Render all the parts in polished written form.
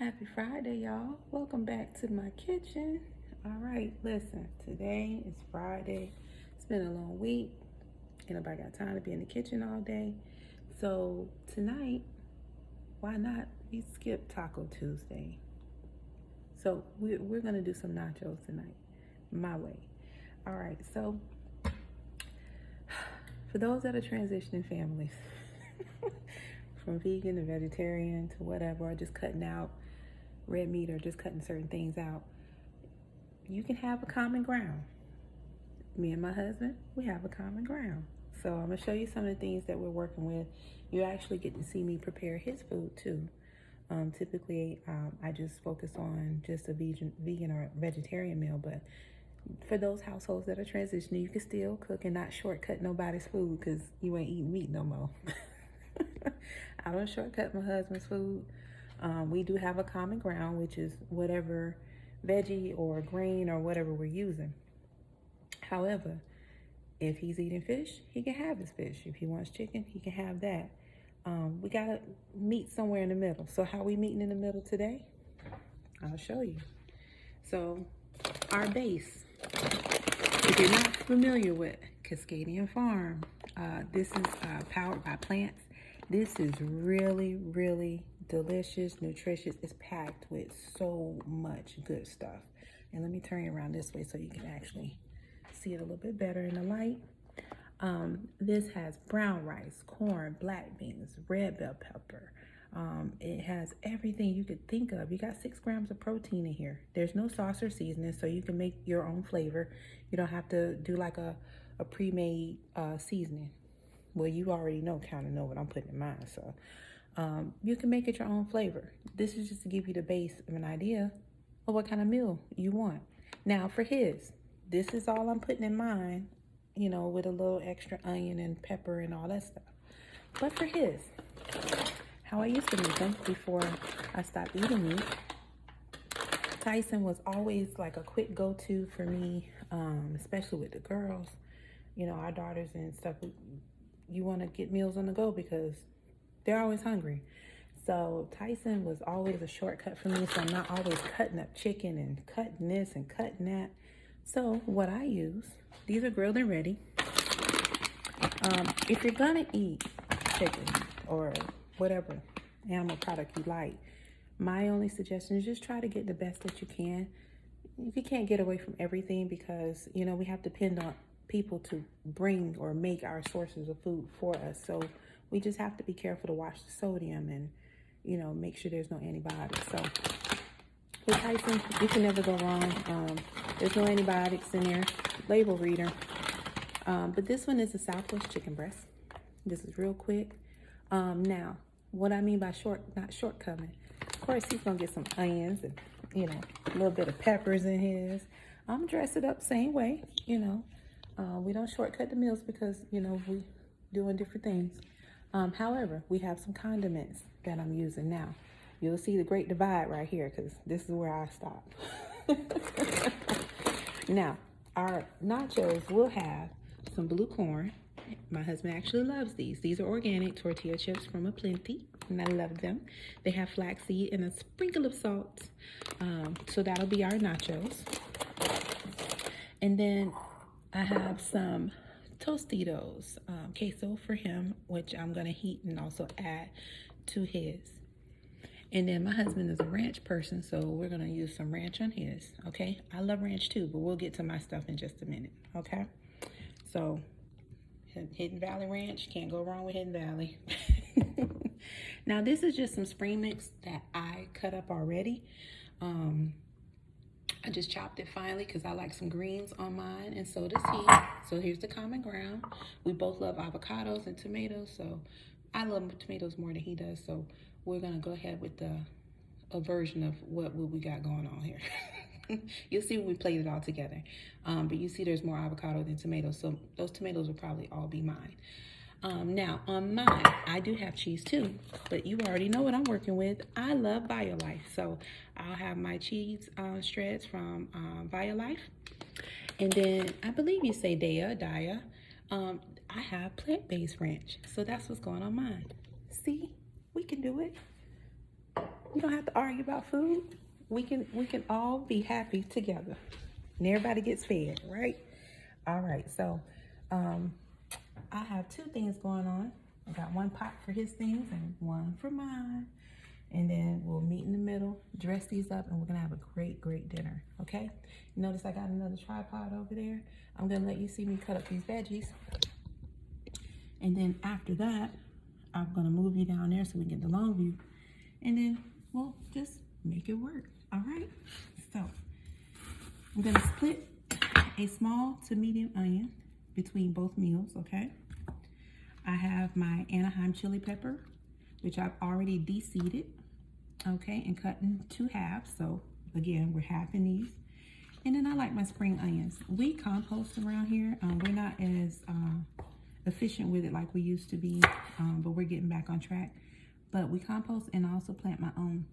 Happy Friday, y'all. Welcome back to my kitchen. All right, listen, today is Friday. It's been a long week. Ain't nobody got time to be in the kitchen all day. So tonight, why not we skip Taco Tuesday? So we're gonna do some nachos tonight, my way. All right, so for those that are transitioning families, from vegan to vegetarian to whatever, or just cutting out red meat or just cutting certain things out, you can have a common ground. Me and my husband, we have a common ground. So I'm gonna show you some of the things that we're working with. You actually get to see me prepare his food too. Typically, I just focus on just a vegan or vegetarian meal, but for those households that are transitioning, you can still cook and not shortcut nobody's food because you ain't eating meat no more. I don't shortcut my husband's food. We do have a common ground, which is whatever veggie or grain or whatever we're using. However, if he's eating fish, he can have his fish. If he wants chicken, he can have that. We gotta meet somewhere in the middle. So how we meeting in the middle today? I'll show you. So our base, if you're not familiar with Cascadian Farm, this is powered by plants. This is really, really delicious, nutritious. It's packed with so much good stuff. And let me turn it around this way so you can actually see it a little bit better in the light. This has brown rice, corn, black beans, red bell pepper. It has everything you could think of. You got 6 grams of protein in here. There's no sauce or seasoning, so you can make your own flavor. You don't have to do like a pre-made seasoning. Well, you already kind of know what I'm putting in mine, so you can make it your own flavor. This is just to give you the base of an idea of what kind of meal you want. Now for his, this is all I'm putting in mine, with a little extra onion and pepper and all that stuff. But for his, how I used to make them before I stopped eating meat, Tyson was always like a quick go-to for me, especially with the girls, our daughters and stuff. You want to get meals on the go because they're always hungry. So Tyson was always a shortcut for me, so I'm not always cutting up chicken and cutting this and cutting that. So what I use, these are grilled and ready. If you're gonna eat chicken or whatever animal product you like, my only suggestion is just try to get the best that you can. You can't get away from everything because, we have to depend on people to bring or make our sources of food for us. So we just have to be careful to watch the sodium and, make sure there's no antibiotics. So with Tyson, you can never go wrong. There's no antibiotics in there. Label reader. But this one is a Southwest chicken breast. This is real quick. Now, what I mean by not shortcutting. Of course, he's gonna get some onions and, a little bit of peppers in his. I'm dress it up same way, we don't shortcut the meals because, we doing different things. However, we have some condiments that I'm using now. You'll see the great divide right here because this is where I stop. Now, our nachos will have some blue corn. My husband actually loves these. These are organic tortilla chips from Aplenty, and I love them. They have flaxseed and a sprinkle of salt. So that'll be our nachos. And then I have some Tostitos, queso for him, which I'm going to heat and also add to his. And then my husband is a ranch person, so we're going to use some ranch on his, okay? I love ranch too, but we'll get to my stuff in just a minute, okay? So, Hidden Valley Ranch, can't go wrong with Hidden Valley. Now, this is just some spring mix that I cut up already. I just chopped it finely because I like some greens on mine, and so does he. So here's the common ground. We both love avocados and tomatoes, so I love tomatoes more than he does, so we're going to go ahead with a version of what we got going on here. You'll see when we played it all together. But you see there's more avocado than tomatoes, so those tomatoes will probably all be mine. Now, on mine, I do have cheese too, but you already know what I'm working with. I love BioLife, so I'll have my cheese shreds from BioLife. And then, I believe you say Daya. I have plant-based ranch, so that's what's going on mine. See, we can do it. You don't have to argue about food. We can all be happy together, and everybody gets fed, right? All right. So, I have two things going on. I got one pot for his things and one for mine. And then we'll meet in the middle, dress these up, and we're gonna have a great, great dinner, okay? Notice I got another tripod over there. I'm gonna let you see me cut up these veggies. And then after that, I'm gonna move you down there so we can get the long view. And then we'll just make it work, all right? So I'm gonna split a small to medium onion between both meals, okay? I have my Anaheim chili pepper, which I've already de-seeded, okay, and cut in 2 halves. So again, we're halving these. And then I like my spring onions. We compost around here. We're not as efficient with it like we used to be, but we're getting back on track. But we compost, and I also plant my own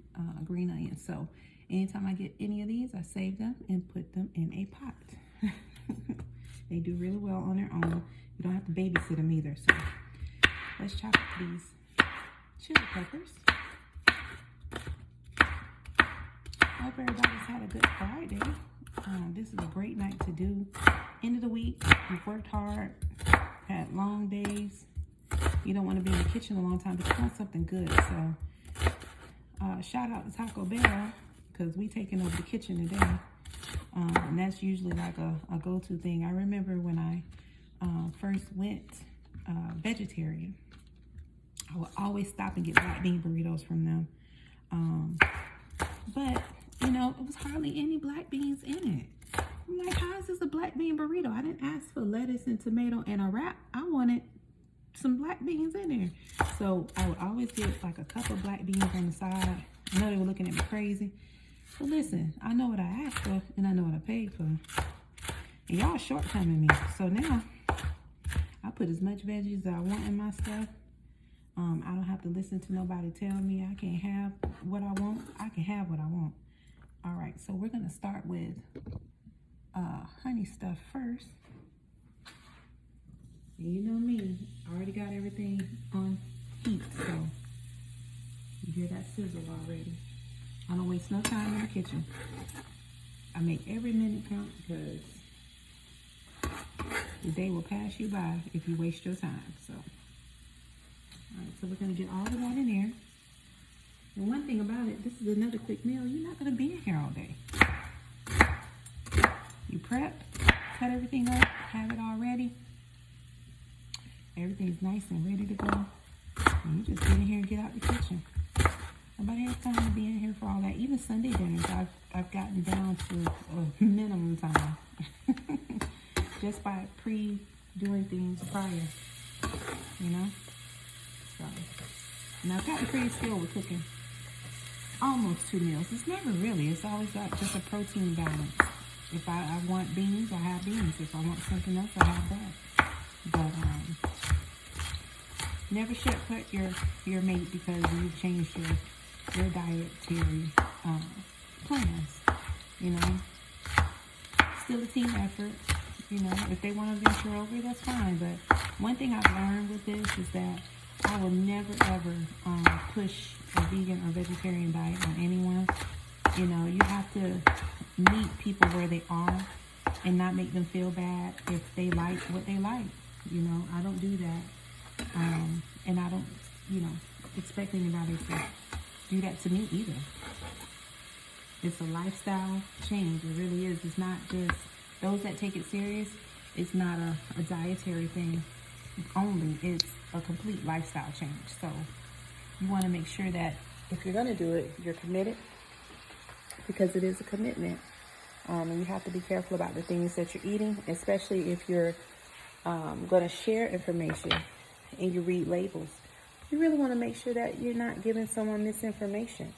green onions. So anytime I get any of these, I save them and put them in a pot. They do really well on their own. You don't have to babysit them either. So let's chop up these chili peppers. Hope everybody's had a good Friday. This is a great night to do. End of the week, you've worked hard, had long days. You don't want to be in the kitchen a long time, but you want something good. So shout out to Taco Bell, because we taking over the kitchen today. And that's usually like a go-to thing. I remember when I first went vegetarian, I would always stop and get black bean burritos from them. But, you know, it was hardly any black beans in it. I'm like, how is this a black bean burrito? I didn't ask for lettuce and tomato and a wrap. I wanted some black beans in there. So I would always get like a cup of black beans on the side. I know they were looking at me crazy. But listen, I know what I asked for and I know what I paid for. And y'all shortcoming me. So now I put as much veggies as I want in my stuff. I don't have to listen to nobody tell me I can't have what I want. I can have what I want. All right, so we're gonna start with honey stuff first. And you know me, I already got everything on heat, so you hear that sizzle already. I don't waste no time in the kitchen. I make every minute count, because the day will pass you by if you waste your time. So, all right, so we're gonna get all of that in there. And one thing about it, this is another quick meal. You're not gonna be in here all day. You prep, cut everything up, have it all ready. Everything's nice and ready to go. And you just get in here and get out the kitchen. Nobody has time to be in here for all that. Even Sunday dinners, I've gotten down to a minimum time. Just by doing things prior, you know? So, and I've gotten pretty skilled with cooking almost 2 meals. It's never really, it's always just a protein balance. If I want beans, I have beans. If I want something else, I have that. But never shortcut your mate because you've changed your dietary plans. You know, still a team effort. You know, if they want to venture over, that's fine. But one thing I've learned with this is that I will never ever push a vegan or vegetarian diet on anyone. You know, you have to meet people where they are and not make them feel bad if they like what they like. You know, I don't do that. And I don't, you know, expect anybody to do that to me either. It's a lifestyle change. It really is. It's not just those that take it serious. It's not a dietary thing only. It's a complete lifestyle change. So you want to make sure that if you're going to do it, you're committed, because it is a commitment. And you have to be careful about the things that you're eating, especially if you're going to share information and you read labels. You really want to make sure that you're not giving someone misinformation.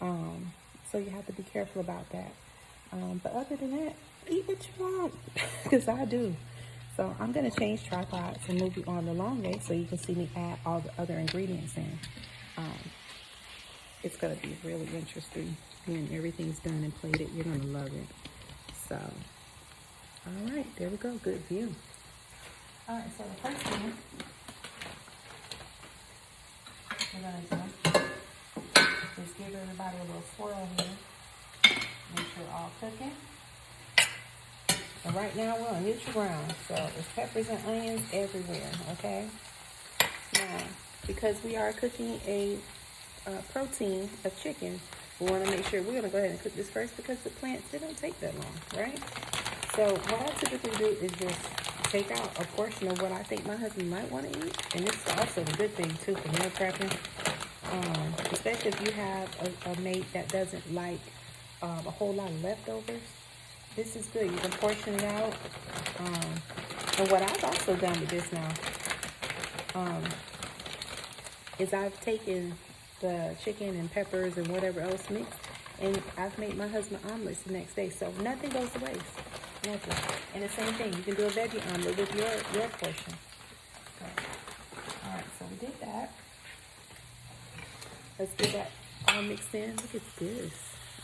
So you have to be careful about that. But other than that, eat what you want, because I do. So I'm going to change tripods and move you on the long way so you can see me add all the other ingredients in. It's going to be really interesting when everything's done and plated. You're going to love it. So, all right, there we go. Good view. All right, so the first thing we're going to do Just give everybody a little swirl here. Make sure all cooking. And right now we're on neutral ground, so there's peppers and onions everywhere, okay? Now, because we are cooking a protein of chicken, we want to make sure we're going to go ahead and cook this first because the plants, they don't take that long, right? So what I typically do is just take out a portion of what I think my husband might want to eat. And this is also a good thing too for meal prepping, especially if you have a mate that doesn't like a whole lot of leftovers. This is good. You can portion it out. And what I've also done with this now is I've taken the chicken and peppers and whatever else mixed, and I've made my husband omelets the next day, so nothing goes to waste. Nothing. And the same thing, you can do a veggie omelet with your portion. So, all right, so we did that. Let's get that all mixed in. Look at this.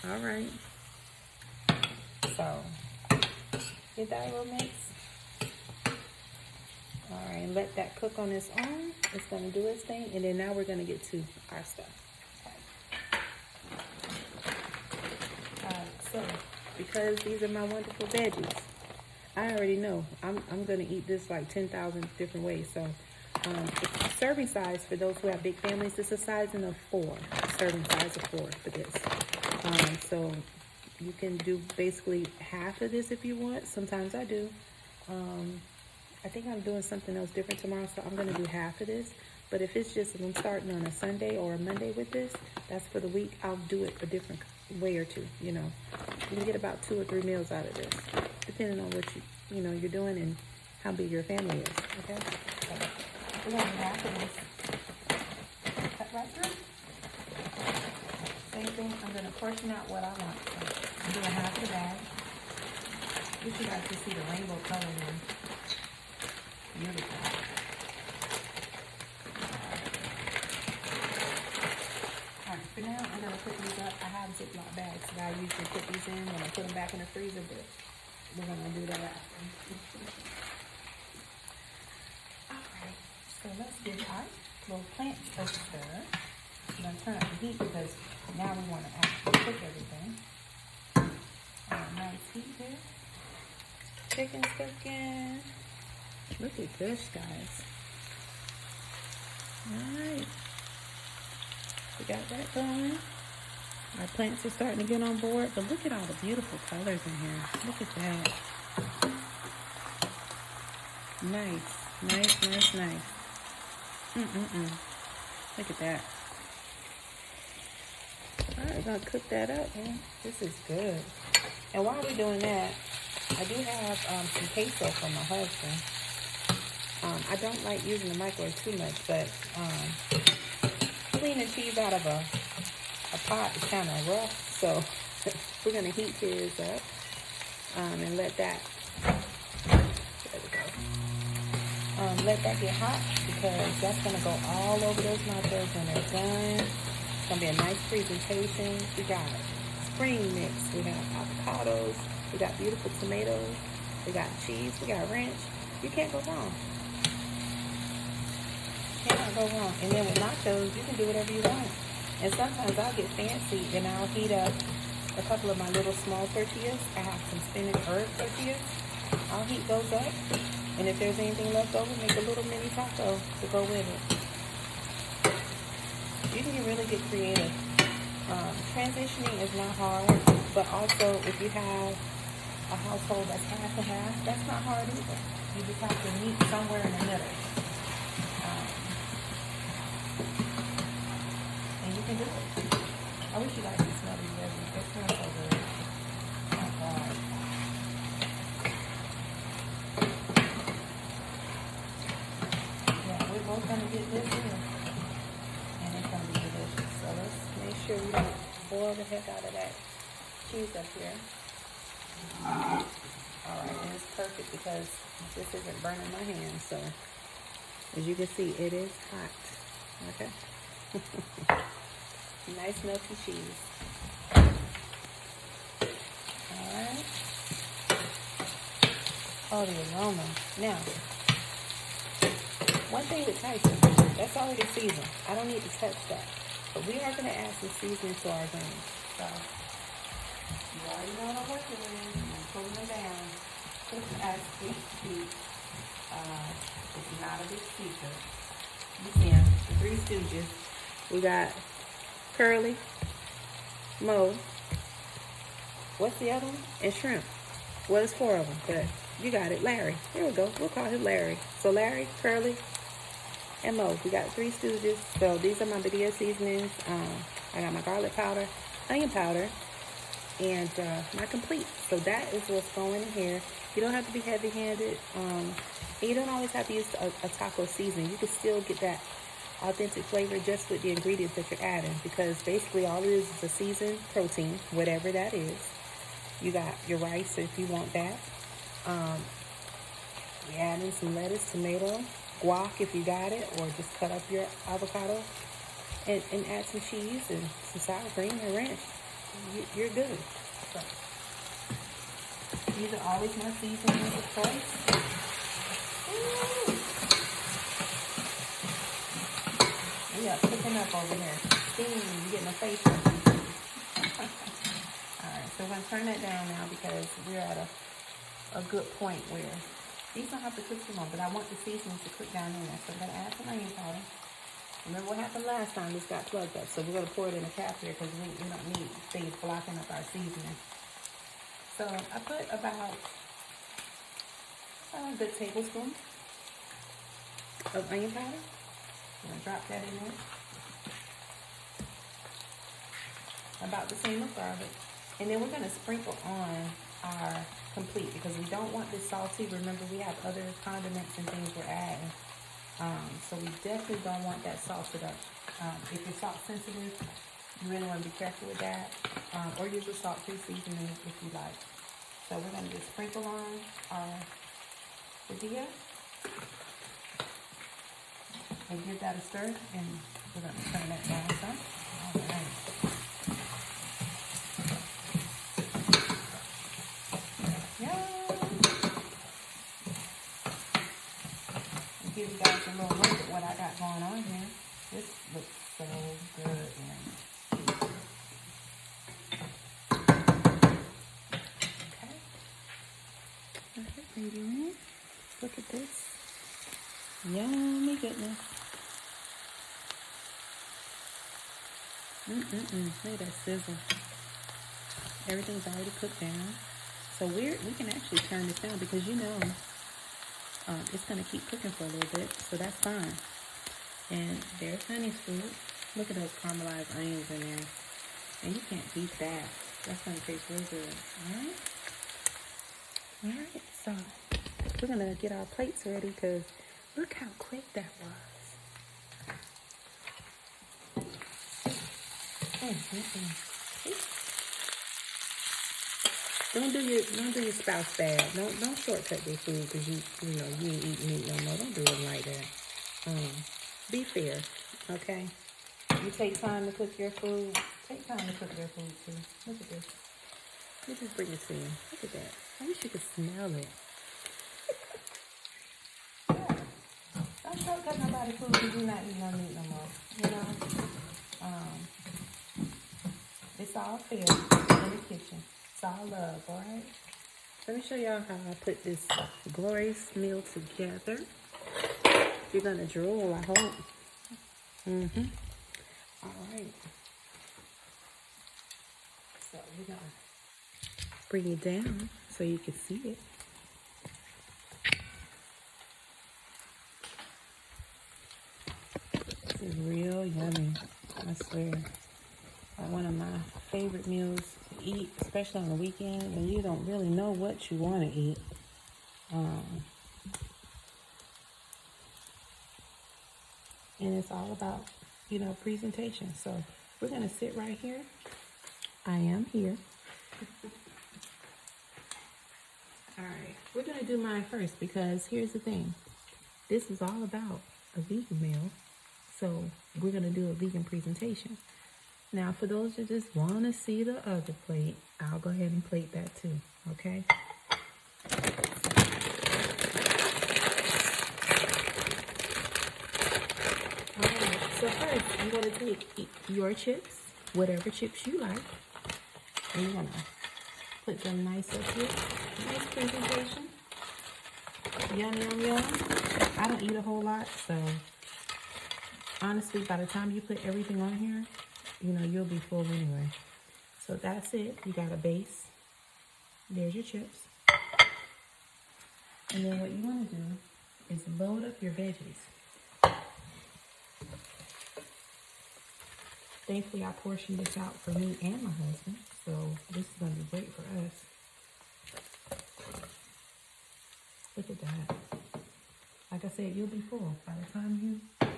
All right. So, get that a little mix. All right, and let that cook on its own. It's going to do its thing, and then now we're going to get to our stuff. Okay. All right, so because these are my wonderful veggies, I already know I'm going to eat this like 10,000 different ways. So, serving size for those who have big families, it's a sizing of 4. Serving size of 4 for this. So you can do basically half of this if you want. Sometimes I do. I think I'm doing something else different tomorrow, so I'm going to do half of this. But if it's just, if I'm starting on a Sunday or a Monday with this, that's for the week, I'll do it a different way or two, you know. You can get about 2 or 3 meals out of this, depending on what you're doing and how big your family is, okay? So we're going to do half of this. Cut right through. Same thing, I'm going to portion out what I want. So I'm doing half of the bag. I wish you guys could see the rainbow color here. Beautiful. Alright, for now I'm going to put these up. I have Ziploc bags that I usually put these in when I put them back in the freezer, but we're going to do that after. Alright, so let's give our little plants a stir. I'm going to turn up the heat because now we want to actually cook everything. Nice heat here. Chicken's cooking. Look at this, guys. Alright. We got that going. Our plants are starting to get on board, but look at all the beautiful colors in here. Look at that. Nice. Nice, nice, nice. Look at that. Alright, we're going to cook that up, man. This is good. And while we're doing that, I do have some queso for my husband. I don't like using the microwave too much, but cleaning cheese out of a pot is kind of rough. So we're going to heat his up and let that, there we go. Let that get hot because that's going to go all over those nachos when they're done. It's going to be a nice presentation. We got spring mix. We have avocados. We got beautiful tomatoes. We got cheese. We got ranch. You can't go wrong. Cannot go wrong. And then with nachos, you can do whatever you want. And sometimes I'll get fancy and I'll heat up a couple of my little small tortillas. I have some spinach herb tortillas. I'll heat those up. And if there's anything left over, make a little mini taco to go with it. You can really get creative. Transitioning is not hard, but also if you have a household that's half and half, that's not hard either. You just have to meet somewhere in the middle. And you can do it. I wish you guys could smell these veggies. They smell so good. Oh my God. Yeah, we're both going to get this here. And it's going to be delicious. So let's make sure we don't boil the heck out of that cheese up here. Alright, and it's perfect because this isn't burning my hands. So, as you can see, it is hot. Okay? Nice melty cheese. Alright. Oh, the aroma. Now, one thing with Tyson, that's already seasoned. I don't need to touch that. But we are going to add some seasoning to our greens. So, you already know what I'm working with. I'm pulling them down. As we speak. It's not a big secret. You see them, the Three Stooges. We got Curly, Mo, what's the other one? And Shrimp. Well, there's 4 of them, but you got it. Larry. There we go. We'll call him Larry. So Larry, Curly, and Mo. We got Three Stooges. So these are my video seasonings. I got my garlic powder, onion powder, and my complete. So that is what's going in here. You don't have to be heavy-handed. And you don't always have to use a taco seasoning. You can still get that authentic flavor just with the ingredients that you're adding, because basically all it is a seasoned protein, whatever that is. You got your rice if you want that. You add in some lettuce, tomato, guac if you got it, or just cut up your avocado and add some cheese and some sour cream and ranch. You're good. So, these are always my seasonings of choice. Yeah, cooking up over here. Steam, you getting a face. Alright, so we're going to turn that down now because we're at a good point where these don't have to cook too long, but I want the seasoning to cook down in there. So I'm going to add some onion powder. Remember what happened last time? This got plugged up. So we're going to pour it in a cap here because we don't need things blocking up our seasoning. So I put about a good tablespoon of onion powder. I'm going to drop that in there. About the same as garlic. And then we're going to sprinkle on our complete because we don't want this salty. Remember, we have other condiments and things we're adding. So we definitely don't want that salted up. If you're salt sensitive, you really want to be careful with that. Or use a salt-free seasoning if you like. So we're going to just sprinkle on our tortilla. And give that a stir, and we're going to turn that down some. All right. Yeah. And give you guys a little look at what I got going on here. This looks so good, man. Okay. All right, baby. Look at this. Yummy goodness. Look at that sizzle. Everything's already cooked down. So we can actually turn this down because you know it's going to keep cooking for a little bit. So that's fine. And there's honey's food. Look at those caramelized onions in there. And you can't beat that. That's going to taste real good. Alright? Alright, so we're going to get our plates ready because look how quick that was. Don't do your spouse bad. Don't shortcut their food because you ain't eating meat no more. Don't do it like that. Be fair, okay? You take time to cook your food. Take time to cook their food too. Look at this. Let me just bring this in. Look at that. I wish you could smell it. Don't shortcut nobody's food because you're not eating no meat no more. You know? It's all fair in the kitchen. It's all love, alright? Let me show y'all how I put this glorious meal together. You're gonna drool, I hope. Alright. So we're gonna bring it down so you can see it. This is real yummy, I swear. One of my favorite meals to eat, especially on the weekend when you don't really know what you want to eat. And it's all about, presentation. So we're going to sit right here. I am here. All right, we're going to do mine first because here's the thing. This is all about a vegan meal. So we're going to do a vegan presentation. Now, for those that just want to see the other plate, I'll go ahead and plate that too, okay? All right, So first, you're going to take your chips, whatever chips you like, and you're going to put them nice up here. Nice presentation. Yum, yum, yum. I don't eat a whole lot, so honestly, by the time you put everything on here, you know, you'll be full anyway. So that's it. You got a base. There's your chips. And then what you want to do is load up your veggies. Thankfully, I portioned this out for me and my husband, so this is going to be great for us. Look at that. Like I said, you'll be full. By the time you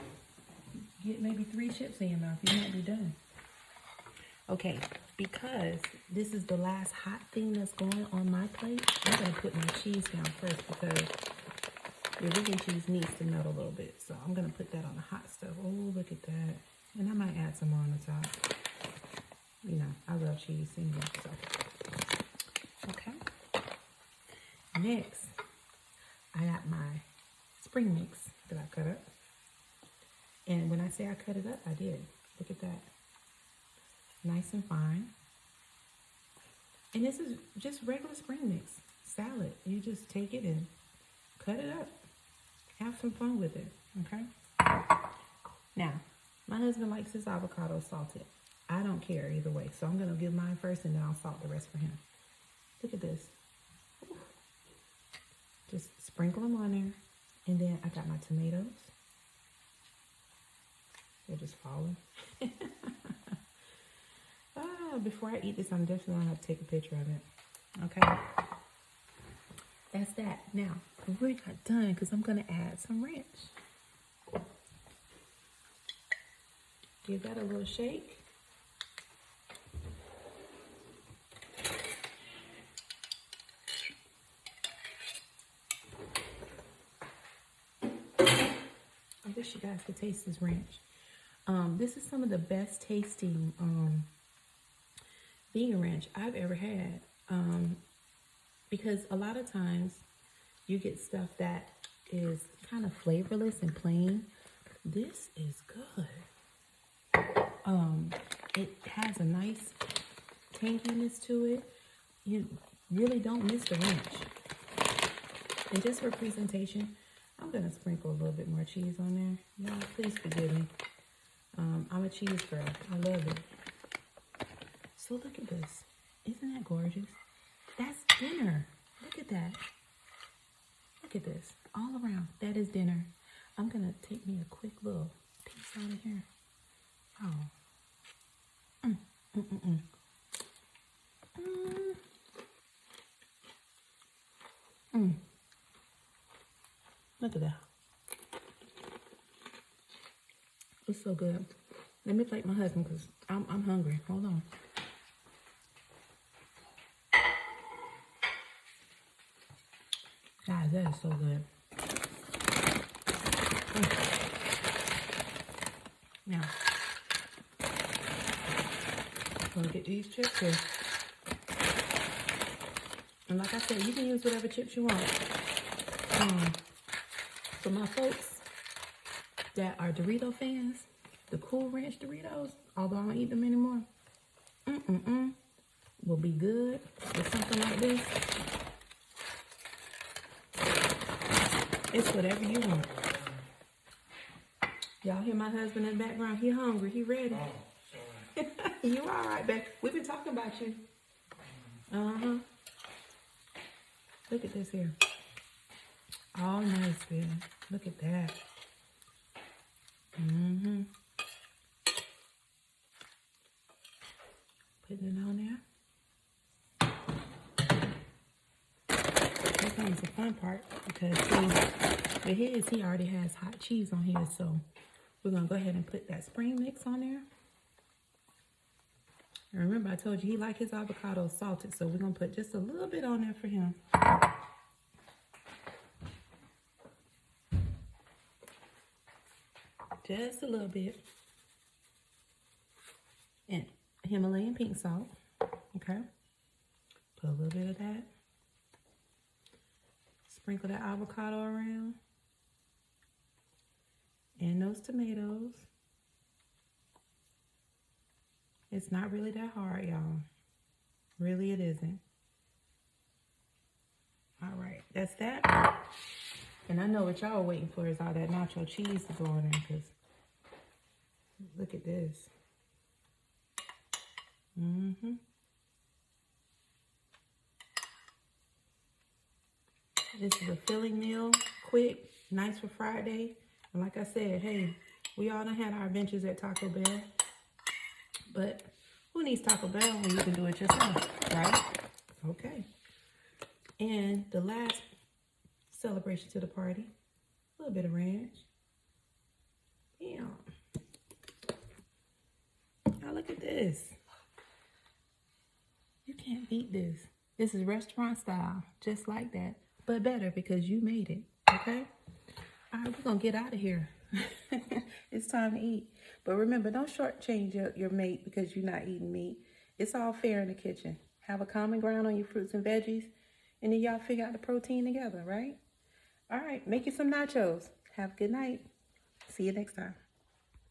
get maybe 3 chips in your mouth, you might be done. Okay, because this is the last hot thing that's going on my plate, I'm going to put my cheese down first because the vegan cheese needs to melt a little bit. So I'm going to put that on the hot stuff. Oh, look at that. And I might add some more on the top. You know, I love cheese anyway, so. Okay. Next, I got my spring mix that I cut up. And when I say I cut it up, I did. Look at that. Nice and fine. And this is just regular spring mix salad. You just take it and cut it up. Have some fun with it, okay? Now, my husband likes his avocado salted. I don't care either way, so I'm gonna give mine first and then I'll salt the rest for him. Look at this. Just sprinkle them on there. And then I got my tomatoes. They're just falling. Before I eat this, I'm definitely gonna have to take a picture of it. Okay. That's that. Now, we're not done because I'm gonna add some ranch. Give that a little shake. I wish you guys could taste this ranch. This is some of the best tasting vegan ranch I've ever had, because a lot of times you get stuff that is kind of flavorless and plain. This is good. It has a nice tanginess to it. You really don't miss the ranch. And just for presentation, I'm gonna sprinkle a little bit more cheese on there. Y'all, please forgive me. I'm a cheese girl. I love it. So look at this. Isn't that gorgeous? That's dinner. Look at that. Look at this. All around. That is dinner. I'm going to take me a quick little piece out of here. Oh. Look at that. It's so good. Let me plate my husband because I'm hungry. Hold on. Guys, that is so good. Now, I'm gonna get these chips here. And like I said, you can use whatever chips you want. For my folks that are Dorito fans, the Cool Ranch Doritos, although I don't eat them anymore, will be good with something like this. It's whatever you want. Y'all hear my husband in the background? He hungry. He ready. Oh, sorry. You all right, babe? We've been talking about you. Look at this here. All nice, man. Look at that. Putting it on there. Here comes the fun part, because see, with his, he already has hot cheese on here, so we're gonna go ahead and put that spring mix on there. And remember, I told you he likes his avocado salted, so we're gonna put just a little bit on there for him. Just a little bit. And Himalayan pink salt, okay? Put a little bit of that. Sprinkle that avocado around. And those tomatoes. It's not really that hard, y'all. Really, it isn't. All right, that's that. And I know what y'all are waiting for is all that nacho cheese to go in there, because look at this. This is a filling meal, quick, nice for Friday. And like I said, hey, we all done had our adventures at Taco Bell. But who needs Taco Bell when you can do it yourself, right? Okay. And the last celebration to the party, a little bit of ranch. Damn. Now look at this. You can't beat this. This is restaurant style, just like that. But better because you made it, okay? All right, we're going to get out of here. It's time to eat. But remember, don't shortchange your mate because you're not eating meat. It's all fair in the kitchen. Have a common ground on your fruits and veggies, and then y'all figure out the protein together, right? All right, make you some nachos. Have a good night. See you next time.